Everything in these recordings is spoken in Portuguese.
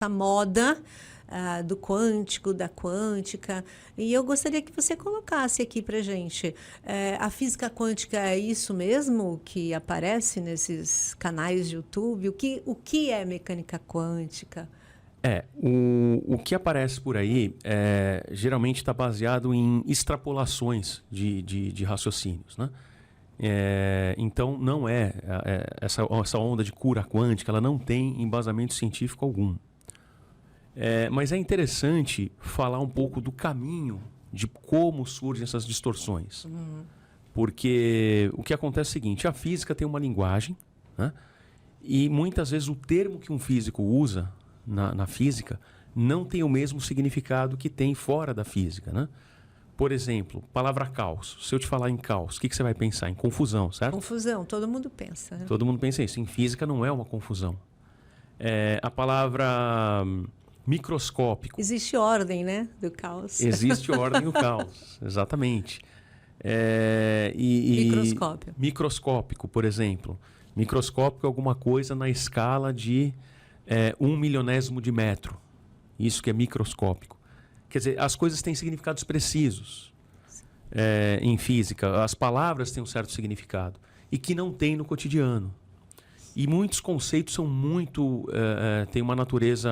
moda do quântico, da quântica, e eu gostaria que você colocasse aqui para gente, a física quântica é isso mesmo que aparece nesses canais de YouTube? O que é mecânica quântica? O que aparece por aí geralmente está baseado em extrapolações de raciocínios, né? Então não essa onda de cura quântica, ela não tem embasamento científico algum. Mas é interessante falar um pouco do caminho de como surgem essas distorções. Porque o que acontece é o seguinte, a física tem uma linguagem, né? E muitas vezes o termo que um físico usa na física não tem o mesmo significado que tem fora da física, né? Por exemplo, palavra caos. Se eu te falar em caos, o que você vai pensar? Em confusão, certo? Confusão, todo mundo pensa, né? Todo mundo pensa isso. Em física não é uma confusão. A palavra microscópico. Existe ordem, né, do caos. Existe ordem no caos, exatamente. Microscópio. Microscópico, por exemplo. Microscópico é alguma coisa na escala de 1/1000º de metro. Isso que é microscópico. Quer dizer, as coisas têm significados precisos em física. As palavras têm um certo significado e que não tem no cotidiano. E muitos conceitos são têm uma natureza...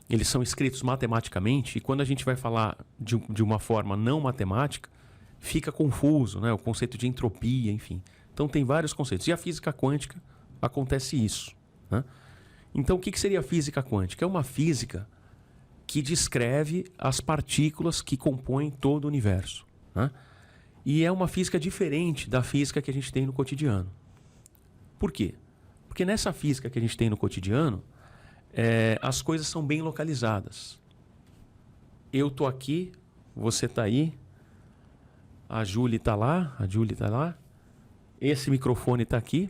Eles são escritos matematicamente e quando a gente vai falar de uma forma não matemática, fica confuso, né? O conceito de entropia, enfim. Então tem vários conceitos. E a física quântica acontece isso, né? Então o que seria a física quântica? É uma física que descreve as partículas que compõem todo o universo, né? E é uma física diferente da física que a gente tem no cotidiano. Por quê? Porque nessa física que a gente tem no cotidiano, as coisas são bem localizadas. Eu estou aqui, você está aí, a Júlia está lá, esse microfone está aqui.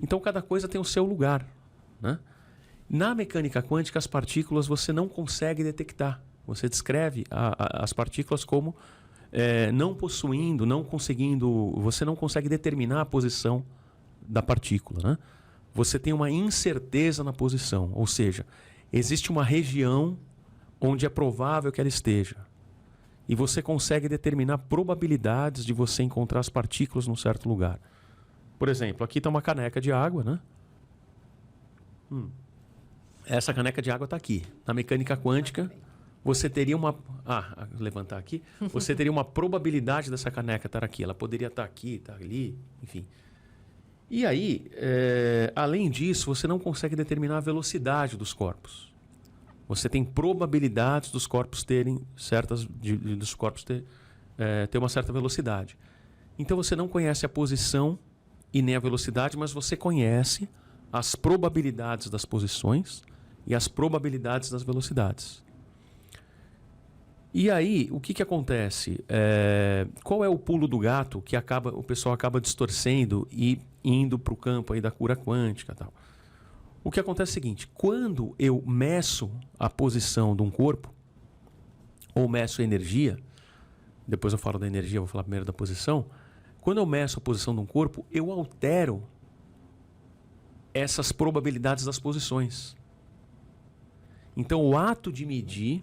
Então cada coisa tem o seu lugar, né? Na mecânica quântica, as partículas você não consegue detectar. Você descreve as partículas como não possuindo, não conseguindo... Você não consegue determinar a posição da partícula, né? Você tem uma incerteza na posição. Ou seja, existe uma região onde é provável que ela esteja. E você consegue determinar probabilidades de você encontrar as partículas num certo lugar. Por exemplo, aqui está uma caneca de água, né? Essa caneca de água está aqui. Na mecânica quântica, você teria uma... levantar aqui. Você teria uma probabilidade dessa caneca estar aqui. Ela poderia estar aqui, estar ali, enfim. E aí, além disso, você não consegue determinar a velocidade dos corpos. Você tem probabilidades dos corpos terem ter uma certa velocidade. Então você não conhece a posição e nem a velocidade, mas você conhece as probabilidades das posições e as probabilidades das velocidades. E aí, o que acontece? Qual é o pulo do gato que o pessoal acaba distorcendo e indo para o campo aí da cura quântica e tal? O que acontece é o seguinte, quando eu meço a posição de um corpo, ou meço a energia, depois eu falo da energia, vou falar primeiro da posição. Quando eu meço a posição de um corpo, eu altero essas probabilidades das posições. Então, o ato de medir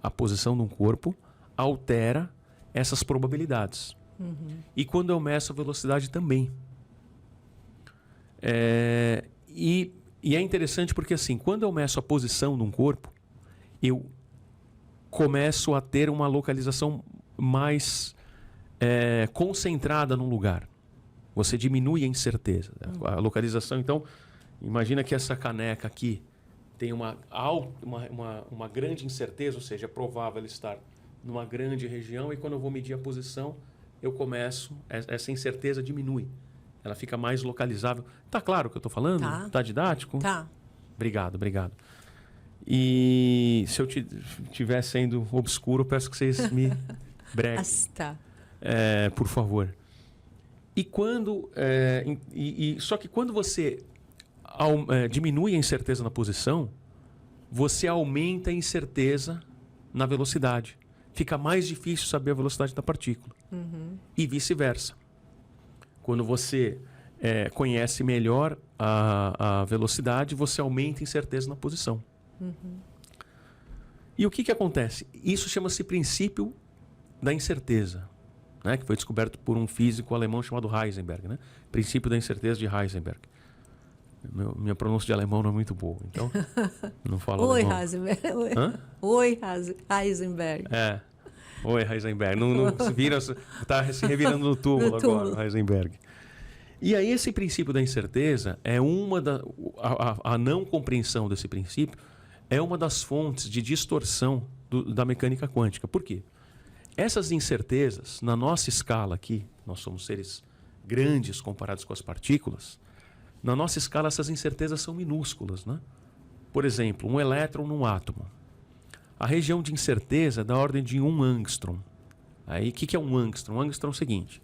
a posição de um corpo altera essas probabilidades. E quando eu meço a velocidade também. E é interessante porque, assim, quando eu meço a posição de um corpo, eu começo a ter uma localização mais concentrada num lugar. Você diminui a incerteza. A localização, então, imagina que essa caneca aqui tem uma grande incerteza, ou seja, é provável ela estar numa grande região, e quando eu vou medir a posição, essa incerteza diminui. Ela fica mais localizável. Tá claro o que eu estou falando? Tá didático? Tá. Obrigado. E se eu estiver sendo obscuro, peço que vocês me breguem. Tá. Por favor. Só que quando você diminui a incerteza na posição, você aumenta a incerteza na velocidade. Fica mais difícil saber a velocidade da partícula. E vice-versa. Quando você conhece melhor a velocidade, você aumenta a incerteza na posição. E o que acontece? Isso chama-se princípio da incerteza, né? Que foi descoberto por um físico alemão chamado Heisenberg. Né? Princípio da incerteza de Heisenberg. Minha pronúncia de alemão não é muito boa, então não falo Oi, alemão. Heisenberg. Oi, Heisenberg. Oi, Heisenberg. Não se vira, está se revirando no túmulo agora, Heisenberg. E aí esse princípio da incerteza é a não compreensão desse princípio é uma das fontes de distorção da mecânica quântica. Por quê? Essas incertezas, na nossa escala aqui, nós somos seres grandes comparados com as partículas, na nossa escala essas incertezas são minúsculas, né? Por exemplo, um elétron num átomo. A região de incerteza é da ordem de 1 angstrom. Aí, o que é um angstrom? Um angstrom é o seguinte: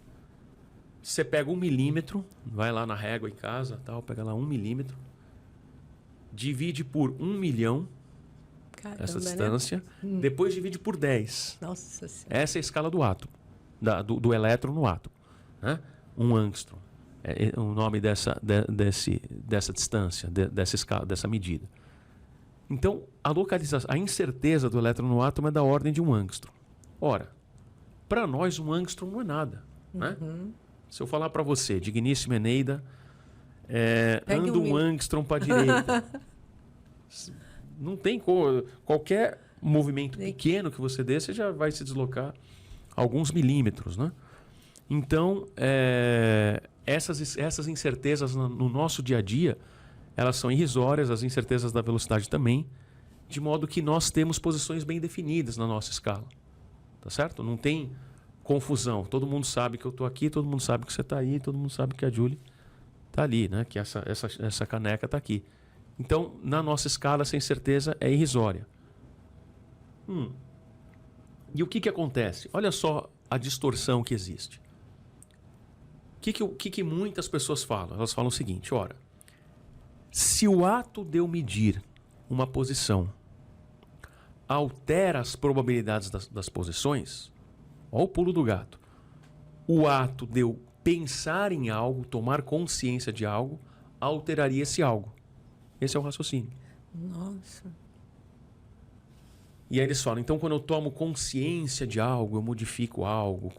você pega 1 milímetro, vai lá na régua em casa, tal, pega lá 1 milímetro, divide por 1 milhão, Caramba, essa distância, né? depois divide por 10. Nossa Senhora. Essa é a escala do átomo, do elétron no átomo. Né? 1 angstrom é o nome dessa distância, dessa escala, dessa medida. Então, a incerteza do elétron no átomo é da ordem de 1 angstrom. Ora, para nós 1 angstrom não é nada. Né? Se eu falar para você, digníssima Eneida, anda 1 angstrom para a direita. Não tem qualquer movimento pequeno que você dê, você já vai se deslocar alguns milímetros. Né? Então, essas incertezas no nosso dia a dia, elas são irrisórias, as incertezas da velocidade também, de modo que nós temos posições bem definidas na nossa escala. Tá certo? Não tem confusão. Todo mundo sabe que eu estou aqui, todo mundo sabe que você está aí, todo mundo sabe que a Julie está ali, né? Que essa caneca está aqui. Então, na nossa escala, essa incerteza é irrisória. E o que acontece? Olha só a distorção que existe. O que muitas pessoas falam? Elas falam o seguinte: ora, se o ato de eu medir uma posição altera as probabilidades das posições, olha o pulo do gato. O ato de eu pensar em algo, tomar consciência de algo, alteraria esse algo. Esse é o raciocínio. Nossa. E aí eles falam, então quando eu tomo consciência de algo, eu modifico algo.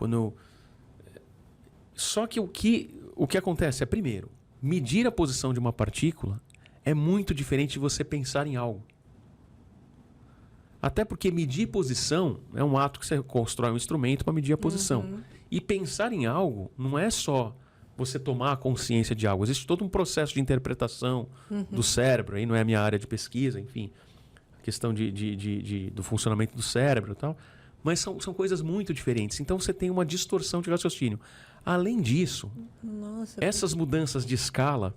Só que o que acontece é, primeiro, medir a posição de uma partícula é muito diferente de você pensar em algo. Até porque medir posição é um ato que você constrói um instrumento para medir a posição. E pensar em algo não é só você tomar a consciência de algo. Existe todo um processo de interpretação do cérebro, aí não é a minha área de pesquisa, enfim, a questão do funcionamento do cérebro e tal. Mas são coisas muito diferentes. Então você tem uma distorção de raciocínio. Além disso, essas mudanças de escala,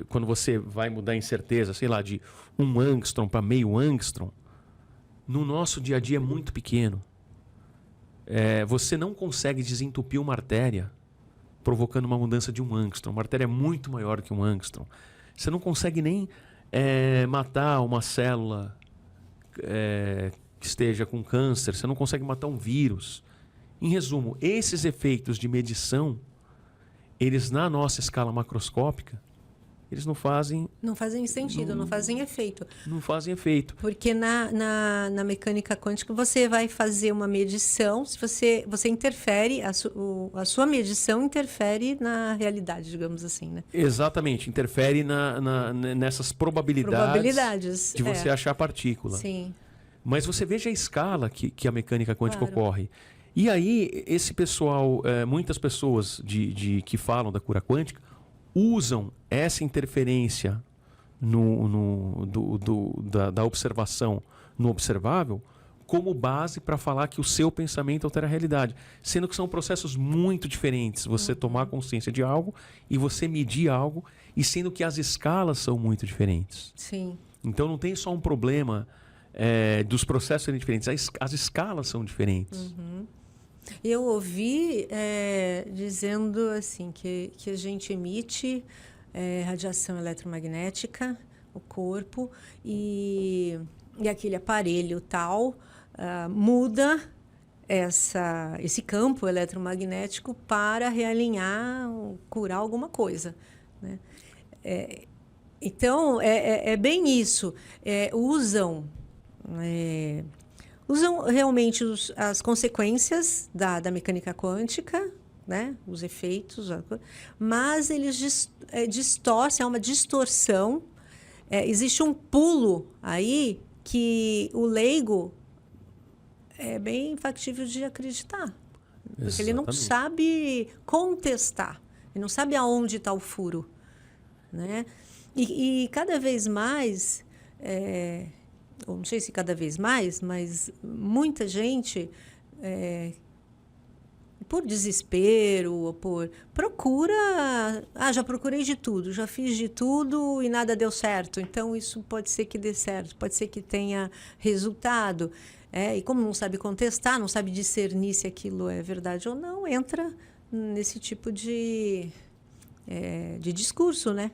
quando você vai mudar a incerteza, sei lá, de 1 angstrom para meio angstrom, no nosso dia a dia é muito pequeno. Você não consegue desentupir uma artéria provocando uma mudança de 1 angstrom. Uma artéria é muito maior que 1 angstrom. Você não consegue nem matar uma célula que esteja com câncer. Você não consegue matar um vírus. Em resumo, esses efeitos de medição, eles na nossa escala macroscópica, eles não fazem... Não fazem sentido, não fazem efeito. Não fazem efeito. Porque na mecânica quântica você vai fazer uma medição, se você interfere, a sua medição interfere na realidade, digamos assim, né? Exatamente, interfere nessas probabilidades de você achar a partícula. Sim. Mas você veja a escala que a mecânica quântica ocorre. E aí, esse pessoal, muitas pessoas que falam da cura quântica, usam essa interferência da observação no observável como base para falar que o seu pensamento altera a realidade. Sendo que são processos muito diferentes. Você tomar consciência de algo e você medir algo, e sendo que as escalas são muito diferentes. Sim. Então não tem só um problema dos processos serem diferentes, as escalas são diferentes. Eu ouvi dizendo assim que a gente emite radiação eletromagnética, o corpo, e aquele aparelho tal muda esse campo eletromagnético para realinhar, curar alguma coisa, né? Então, é bem isso. Usam realmente as consequências da mecânica quântica, né? Os efeitos, mas eles distorcem, há uma distorção. Existe um pulo aí que o leigo é bem factível de acreditar. Porque ele não sabe contestar, ele não sabe aonde está o furo, né? E cada vez mais, ou não sei se cada vez mais, mas muita gente, por desespero, ou procura... já procurei de tudo, já fiz de tudo e nada deu certo. Então, isso pode ser que dê certo, pode ser que tenha resultado. E como não sabe contestar, não sabe discernir se aquilo é verdade ou não, entra nesse tipo de discurso, né?